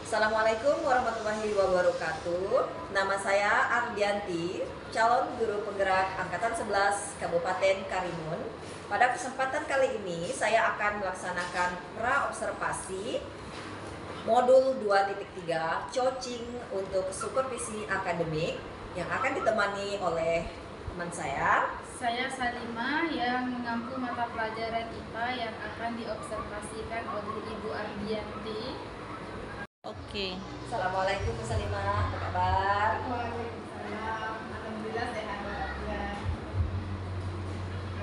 Assalamualaikum warahmatullahi wabarakatuh. Nama saya Ardianti, calon guru penggerak Angkatan 11 Kabupaten Karimun. Pada kesempatan kali ini saya akan melaksanakan pra-observasi modul 2.3 coaching untuk supervisi akademik yang akan ditemani oleh teman saya. Saya Salima yang mengampu mata pelajaran IPA yang akan diobservasikan oleh Ibu Ardianti. Oke. Assalamualaikum Bu Salima, apa kabar? Waalaikumsalam, alhamdulillah sehat walafiat.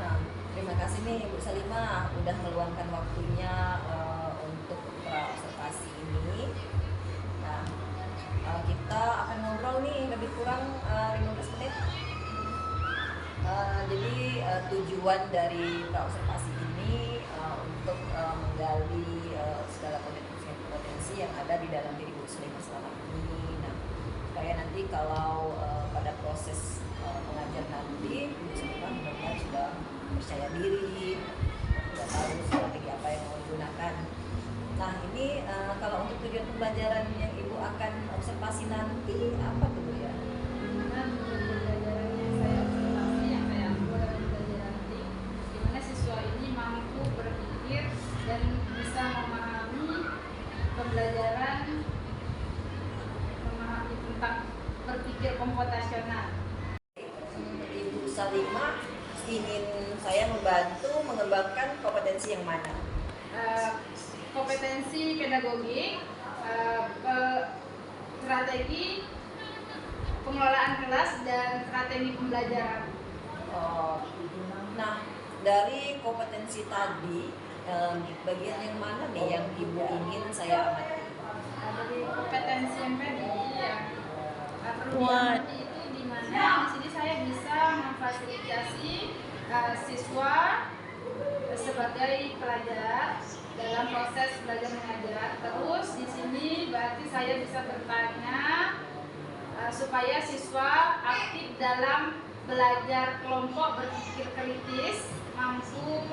Nah, terima kasih nih Bu Salima udah meluangkan waktunya untuk observasi ini. Nah, kita akan ngobrol nih lebih kurang 15 menit. Jadi tujuan dari observasi ini untuk menggali segala potensi yang ada di dalam diri Bu Salima selama ini. Nah, supaya nanti kalau pada proses mengajar nanti Bu Salima benar-benar sudah percaya diri, sudah tahu strategi apa yang mau digunakan. Nah, ini kalau untuk tujuan pembelajaran yang Ibu akan observasi nanti apa tuh Bu ya? Nah, tujuan pembelajaran yang saya observasi, yang saya ambil dalam pembelajaran nanti, di mana siswa ini mampu berpikir dan bisa memahami pembelajaran, memahami tentang berpikir komputasional. Ibu Salima ingin saya membantu mengembangkan kompetensi yang mana? Kompetensi pedagogik, strategi pengelolaan kelas, dan strategi pembelajaran. Nah, dari kompetensi tadi, bagian yang mana nih yang Ibu ingin saya amati? Dari kompetensi yang tadi yang perlu diamati itu di mana di sini saya bisa memfasilitasi siswa sebagai pelajar dalam proses belajar mengajar. Terus di sini berarti saya bisa bertanya supaya siswa aktif dalam belajar kelompok, berpikir kritis, mampu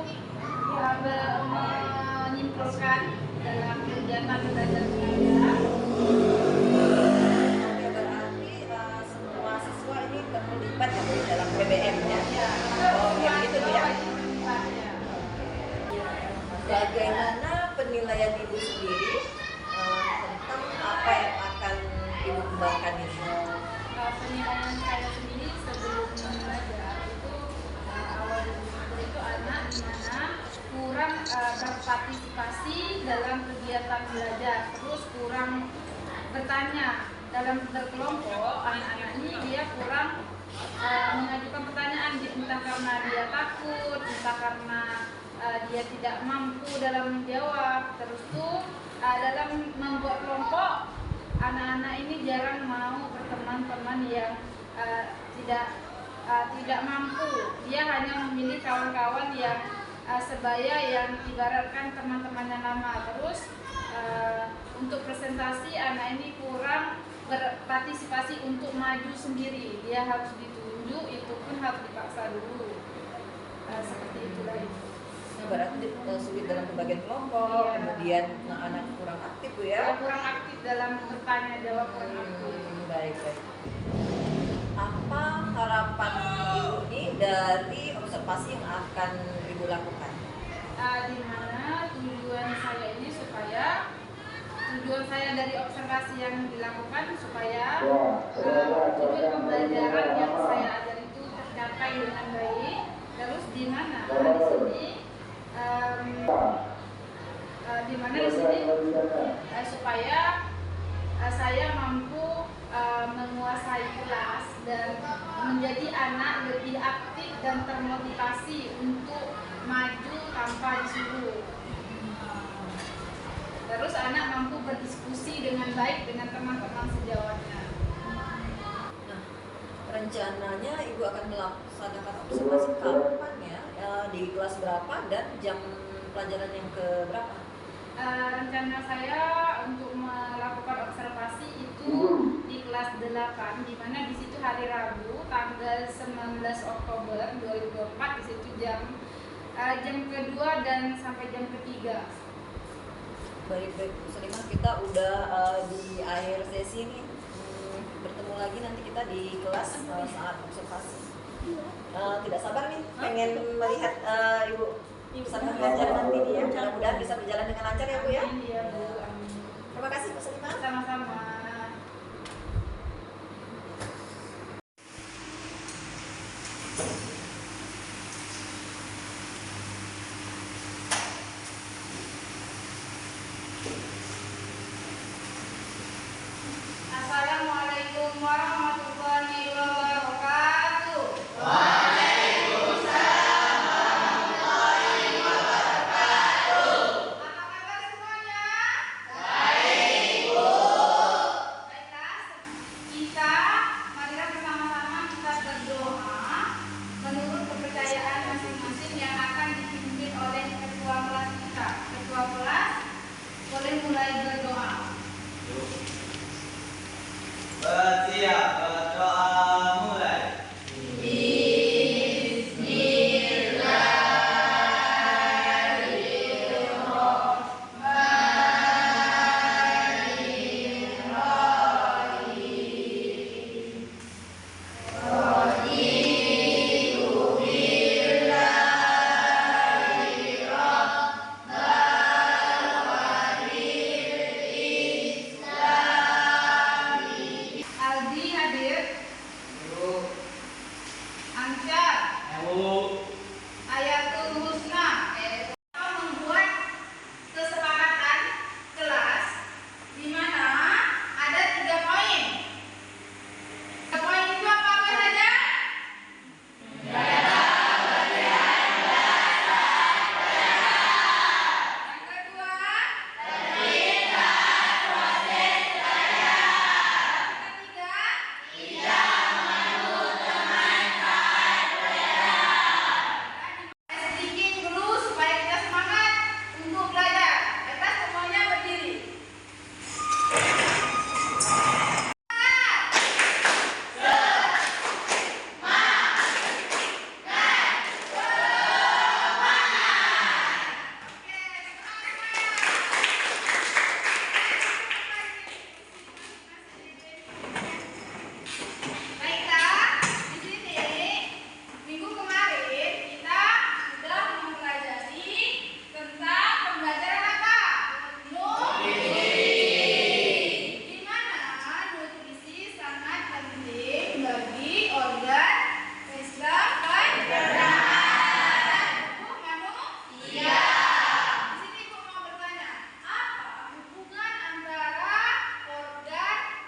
menyimpulkan dalam kegiatan belajar mengajar. Oke, berarti semua siswa ini terlibat ya Bu, dalam PBM-nya? Oh, ya begitu Bu ya? Bagaimana penilaian Ibu sendiri tentang apa yang akan Ibu kembangkan ini? Penilaian saya sendiri sebelum mengajar itu awal itu anak di mana kurang berpartisipasi dalam kegiatan belajar, terus kurang bertanya dalam berkelompok. Anak-anak ini dia kurang mengajukan pertanyaan, entah karena dia takut, entah karena dia tidak mampu dalam menjawab. Terus tuh dalam membuat kelompok, anak-anak ini jarang mau berteman teman yang tidak mampu. Dia hanya memilih kawan-kawan yang sebaya, yang ibaratkan teman-temannya lama. Terus untuk presentasi, anak ini kurang berpartisipasi untuk maju sendiri. Dia harus ditunjuk, itu pun harus dipaksa dulu. Seperti itulah itu. Berarti sulit dalam pembagian kelompok, kemudian anak kurang aktif Bu ya? Kurang aktif dalam bertanya jawab. Baik. Apa harapan Ibu ini dari observasi yang akan Ibu lakukan? Di mana tujuan saya ini supaya tujuan saya dari observasi yang dilakukan supaya tujuan pembelajaran yang saya ajar itu tercapai dengan baik. Terus di mana di sini supaya saya mampu menguasai kelas dan menjadi anak lebih aktif dan termotivasi untuk maju tanpa disuruh. Terus anak mampu berdiskusi dengan baik dengan teman-teman sejawatnya. Nah, rencananya Ibu akan melaksanakan observasi kapan ya? Di kelas berapa dan jam pelajaran yang ke berapa? Rencana saya untuk melakukan observasi itu di kelas 8, di mana di situ hari Rabu tanggal 19 Oktober 2024, di situ jam kedua dan sampai jam ketiga. Baik, baik Bu Suliman, kita udah di akhir sesi nih. Bertemu lagi nanti kita di kelas saat observasi. Tidak sabar nih, pengen melihat Ibu peserta pelajaran nanti nih ya. Mudah-mudahan bisa berjalan dengan lancar ya Bu ya. Iya Bu, amin. Terima kasih Bu Suliman. Sama-sama. Assalamualaikum warahmatullahi wabarakatuh. Apa kabar semuanya? Baiklah, kita marilah bersama-sama kita berdoa menurut kepercayaan masing-masing yang akan dipimpin oleh ketua kelas kita. Ketua kelas boleh mulai berdoa. Bersiap, berdoa mulai. Aldi hadir. Ansyar. Ayatul Husna. Membuat kesepakatan kelas di mana ada 3 poin. 3 poin itu apa saja? Yang kedua, ketiga, sedikit dulu supaya kita semangat untuk belajar. Kita semuanya berdiri. Baiklah, di sini minggu kemarin kita sudah mempelajari tentang pembelajaran apa? Nutrisi. Di mana nutrisi sangat penting bagi organ sistem pencernaan tubuh manusia. Di sini Ibu mau bertanya, apa hubungan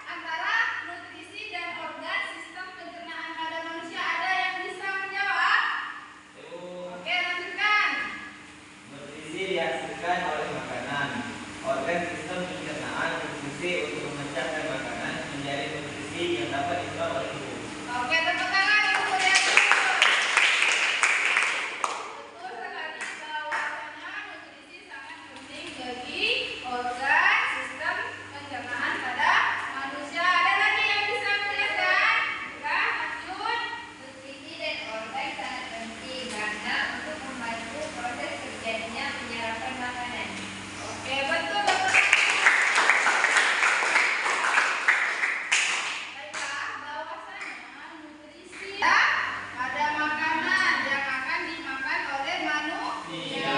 antara nutrisi dan organ sistem pencernaan pada manusia? Ada yang bisa menjawab? Oke, lanjutkan. Nutrisi dihasilkan oleh makanan. Organ sistem pencernaan berfungsi untuk memecahkan makanan menjadi nutrisi yang dapat diserap oleh tubuh. Oke, tepuk tangan untuk yang betul sekali bahwasanya nutrisi sangat penting bagi organ sistem pencernaan pada manusia. Ada lagi yang bisa menjelaskan? Bukan, lanjut. Nutrisi dan organ sangat penting karena untuk membantu proses terjadinya penyerapan makanan. Oke, betul betul. Baiklah, bahwasanya nutrisi pada makanan yang akan dimakan oleh manusia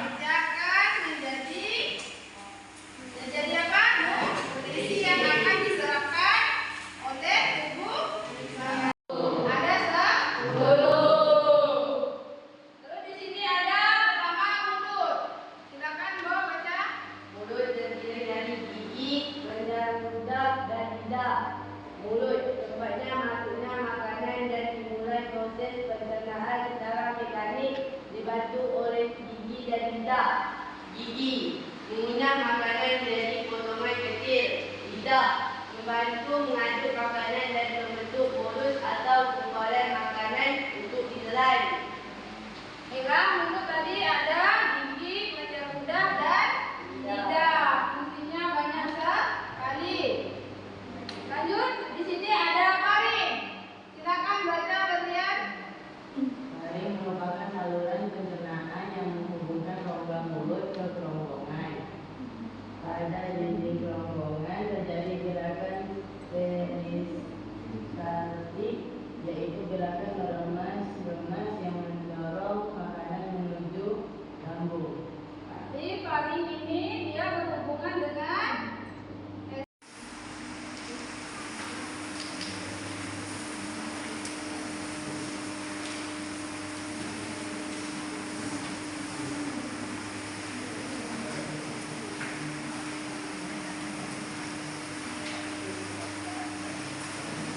dikerjakan menjadi apa? Nutrisi yang akan diserapkan oleh tubuh. Ada 10. Terus di sini ada pertama mulut. Silakan Bo baca. Mulut terdiri dari gigi, kelenjar ludah, dan lidah. Mulut tempatnya masuknya makanan dan dimulai proses pencernaan secara mekanik dibantu oleh gigi dan lidah. Gigi mengunyah makanan menjadi potongan kecil. Lidah membantu mengaduk makanan dan membentuk bolus atau gumpalan makanan untuk ditelan. Baiklah, mulut tadi ada gigi, kelenjar ludah, dan lidah. Fungsinya banyak sekali. Lanjut, di sini ada paring. Silakan baca bagian. Paring merupakan saluran pencernaan yang menghubungkan rongga mulut ke kerongkongan. Pada dinding kerongkongan terjadi gerakan peristaltik, yaitu gerakan meremas-remas yang mendorong makanan menuju lambung. Berarti paling ini dia berhubungan dengan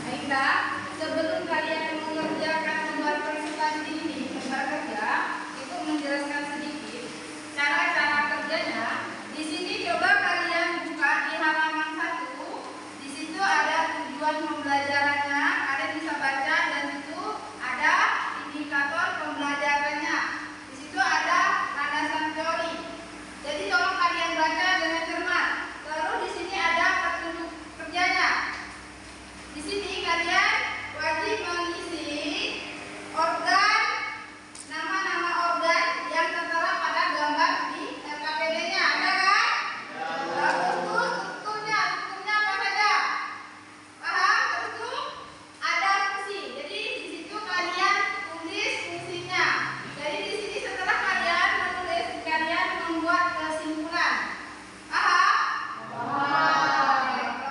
baiklah, sebelum kalian mengerjakan lembar presentasi ini, lembar kerja, itu menjelaskan sedikit cara-cara kerjanya. Di sini coba kalian buka di halaman 1. Di situ ada tujuan pembelajarannya, kalian bisa baca, dan itu ada indikator pembelajarannya. Di situ ada landasan teori. Jadi tolong kalian baca dengan cermat. Terus di sini ada petunjuk kerjanya. Di sini kalian wajib mengisi organ, nama-nama organ yang tertera pada gambar di LKPD-nya. Ada kan? Strukturnya apa saja? Paham? Terus ada fungsi. Jadi di situ kalian tulis fungsinya. Jadi di sini setelah kalian menulis, kalian membuat kesimpulan. Paham? Kalau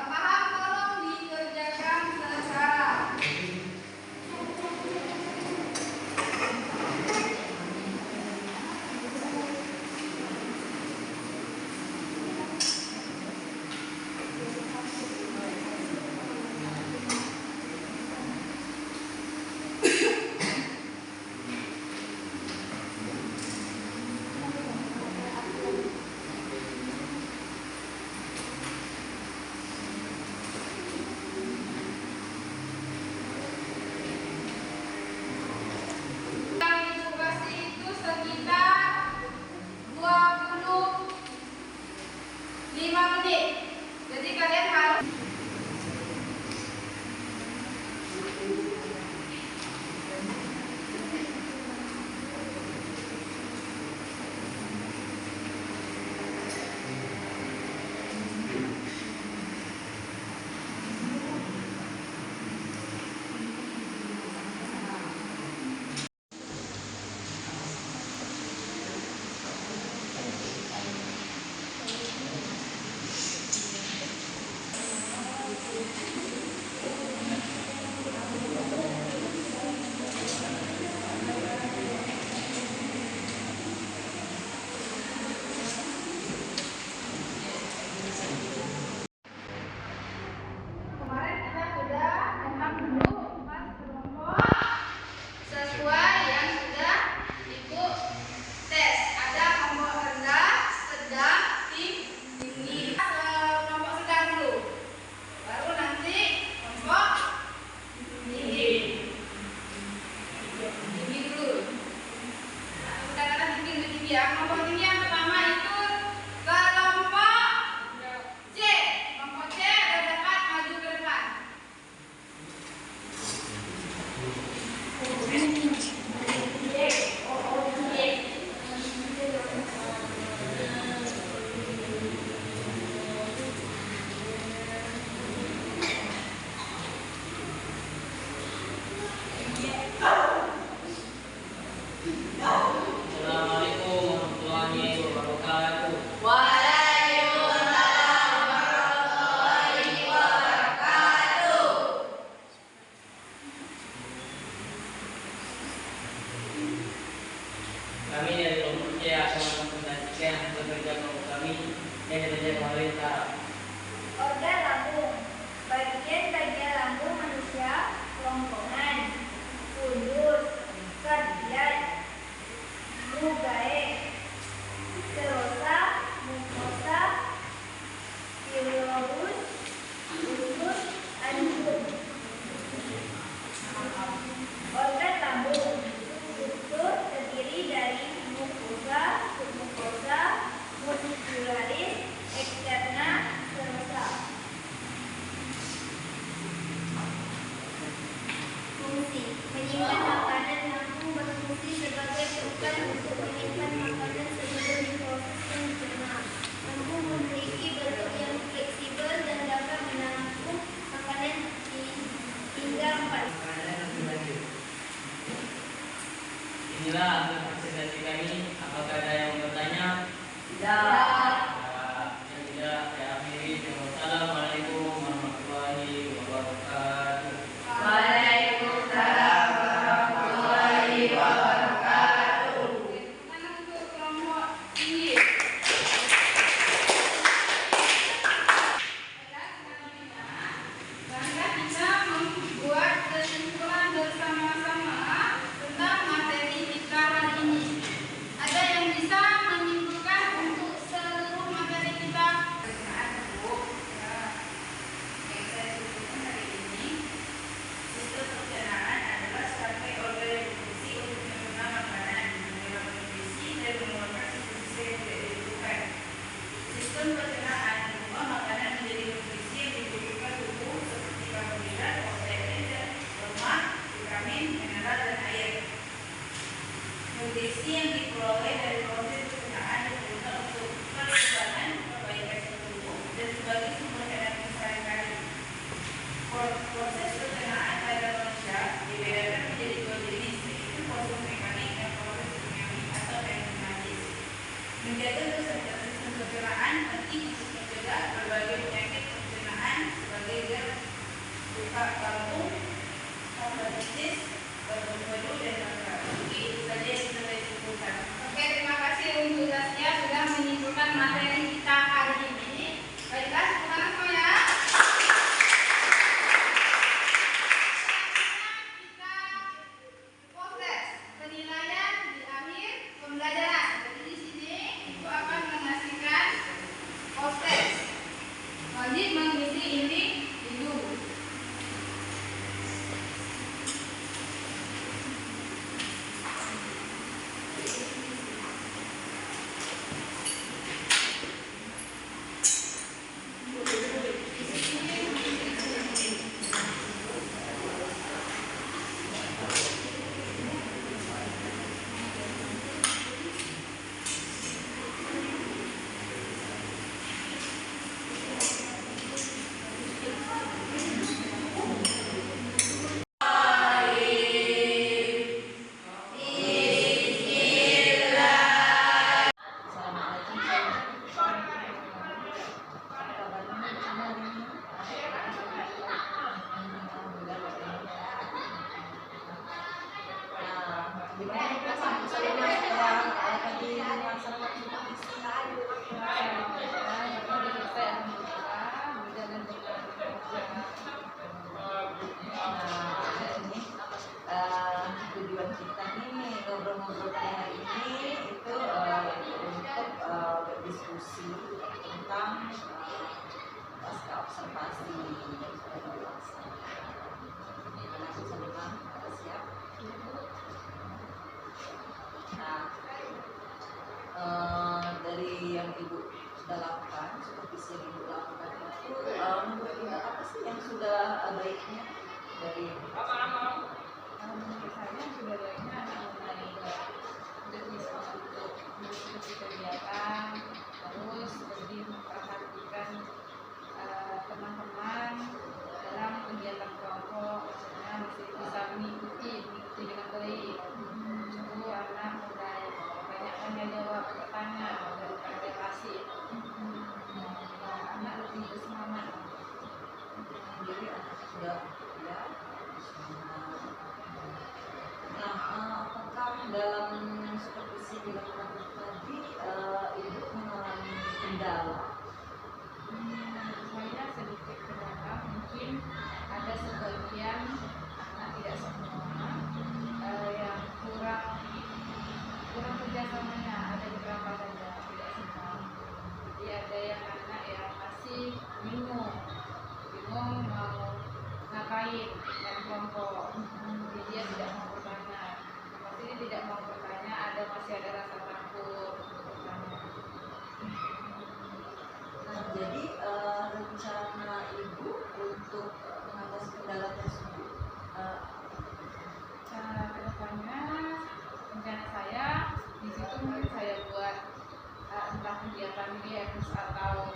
paham, tolong dikerjakan secara. Durasi itu sekitar 25 menit. Jadi kalian harus kemarin kita sudah tentang dulu 4 kelompok sesuai yang sudah ikut tes. Ada kelompok rendah, sedang, tinggi. Kelompok sedang dulu, baru nanti kelompok tinggi. Tinggi dulu. Kadang-kadang tinggi ya. Kelompok tinggi yang pertama itu kelompok C. Kelompok C terdekat, maju ke depan. Assalamualaikum warahmatullahi wabarakatuh. Kami dari kelompok C akan mempresentasikan hasil kerja kelompok kami yang dikerjakan oleh Tara. Organ lambung, bagian-bagian lambung manusia, kelongkongan, kudus, kardiak, mugae, serosa, mukosa, pilorus, usus, anjur. Organ lambung, struktur terdiri dari mukosa, submukosa, muscularis, eksterna, serosa. Fungsi: menyimpan makanan. Lambung berfungsi sebagai organ untuk menyimpan Ya. Assalamualaikum warahmatullahi wabarakatuh. Waalaikumsalam warahmatullahi wabarakatuh. Tangan untuk kelompok ini. Bangga bisa membuat kesimpulan bersama-sama tentang materi kita hari ini. Ada yang bisa menyimpulkan untuk seluruh materi kita? Sistem pencernaan adalah serangkai organ reproduksi untuk mencerna makanan dengan nutrisi dan mengeluarkan sisa-sisa yang tidak dibutuhkan. Sistem pencernaan mengubah makanan menjadi nutrisi yang dibutuhkan tubuh seperti karbohidrat, protein, lemak, vitamin, mineral, dan air. Nutrisi yang diperoleh dari proses pencernaan diperlukan untuk kekebalan, perbaikan tubuh, dan sebagai sumber energi sehari-hari. Proses pencernaan pada manusia dibedakan menjadi dua jenis, yaitu proses mekanik dan proses kimiawi atau enzimatis. Menjaga kesehatan sistem pencernaan penting untuk mencegah berbagai penyakit pencernaan sebagai luka lambung, hepatitis, paru-paru, dan kanker. Itu saja yang bisa saya simpulkan. Oke, terima kasih untuk Zaskia sudah menyimpulkan materi kita hari ini. Baiklah, tepuk tangan semua ya. Kita proses penilaian di akhir pembelajaran. Jadi di sini Ibu akan mengasihkan proses. Wajib mengisi ini dulu. Tujuan kita nih ngobrol-ngobrol kayak hari ini itu untuk berdiskusi tentang pasca observasi yang sudah dilaksanakan. Aku senang siap. Nah, dari yang Ibu sudah lakukan, supervisi yang Ibu lakukan itu menurut Ibu apa sih yang sudah baiknya dari Menurut saya sudah baiknya anak mulai lebih bisa untuk mengikuti kegiatan, terus lebih memperhatikan teman-teman dalam kegiatan kelompok, maksudnya masih bisa mengikuti dengan baik. Itu anak mulai banyak tanya jawab, bertanya dan berinteraksi. Anak lebih bersemangat. jadi anak sudah ya. Nah, apakah dalam supervisi dilakukan tadi Ibu mengalami kendala? Saya sedikit kendala, mungkin ada sebagian anak, tidak semua, yang kurang kerjasamanya, ada beberapa saja, tidak semua. Jadi ada yang anak yang masih bingung mau ngapain dalam kelompok, jadi dia tidak mau bertanya. Pasti dia tidak mau bertanya, masih ada rasa takut untuk bertanya. Nah, jadi rencana Ibu untuk mengatasi kendala tersebut Cara kedepannya, rencana saya di situ mungkin saya buat entah kegiatan games atau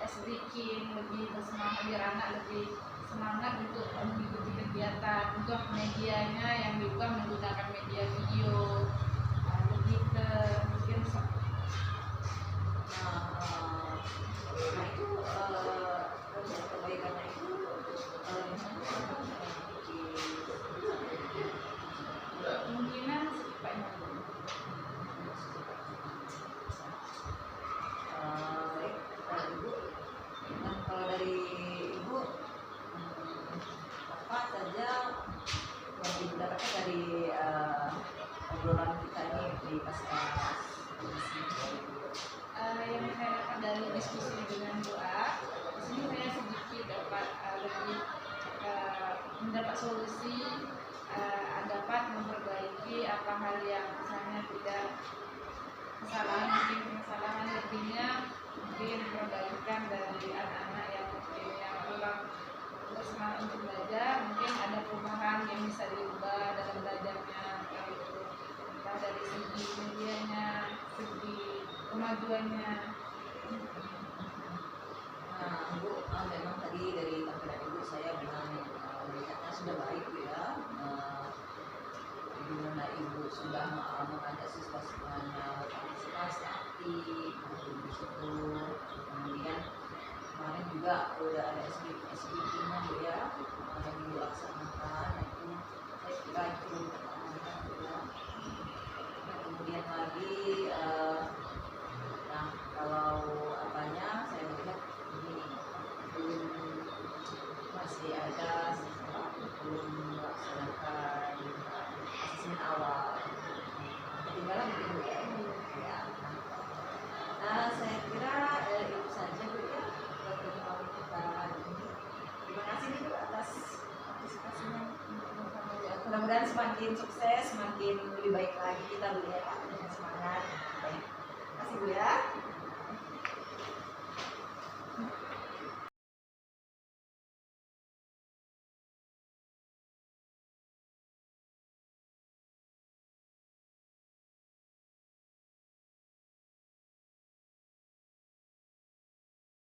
speaking, lebih bersemangat biar anak lebih semangat untuk mengikuti kegiatan. Untuk medianya yang diubah menggunakan media video, lebih ke mungkin tujuannya. Nah, Bu, memang tadi dari tampilan Ibu saya bilang melihatnya sudah baik Bu ya. Di mana Ibu sudah mengajak siswa semuanya berpartisipasi aktif, bersyukur. Kemudian kemarin juga udah ada SBP Bu ya, yang Ibu laksanakan. Itu saya kira itu pertama Bu ya. Nah, kemudian lagi nah kalau apanya saya melihat ini belum masih ada siswa belum melaksanakan asesmen awal, ketinggalan mungkin Bu ya. Nah saya kira itu saja Bu ya pertemuan kita hari ini. Terima kasih nih Bu atas partisipasinya. Mudah-mudahan semakin sukses, semakin lebih baik lagi kita Bu ya, dengan semangat. Baik. Terima kasih Bu ya.